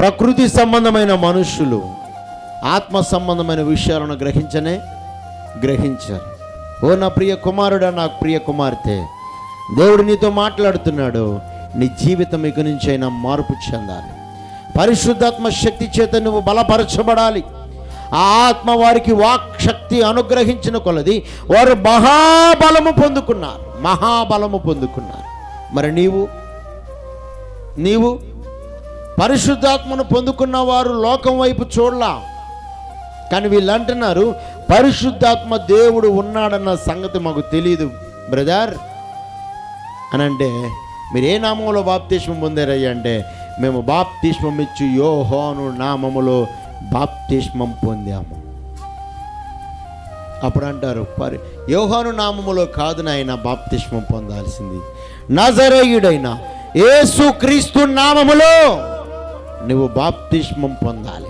ప్రకృతి సంబంధమైన మనుషులు ఆత్మ సంబంధమైన విషయాలను గ్రహించారు. ఓ నా ప్రియ కుమారుడా, నా ప్రియ కుమార్తె, దేవుడు నీతో మాట్లాడుతున్నాడు. నీ జీవితం ఇక నుంచి అయినా మార్పు చెందాలి. పరిశుద్ధాత్మ శక్తి చేత నువ్వు బలపరచబడాలి. ఆ ఆత్మ వారికి వాక్ శక్తి అనుగ్రహించిన కొలది వారు మహాబలము పొందుకున్నారు. మరి నీవు పరిశుద్ధాత్మను పొందుకున్న వారు లోకం వైపు చూడలా. కానీ వీళ్ళు అంటున్నారు, పరిశుద్ధాత్మ దేవుడు ఉన్నాడన్న సంగతి మాకు తెలియదు బ్రదర్ అని. అంటే మీరు ఏ నామంలో బాప్తిస్మం పొందారయ్యా అంటే, మేము బాప్తిస్మం ఇచ్చి యోహాను నామములో బాప్తిస్మం పొందాము. అప్పుడు అంటారు, యోహాను నామములో కాదు నాయన బాప్తిస్మం పొందాల్సింది, నజరేయుడైన యేసు క్రీస్తు నామములో నువ్వు బాప్తిస్మం పొందాలి.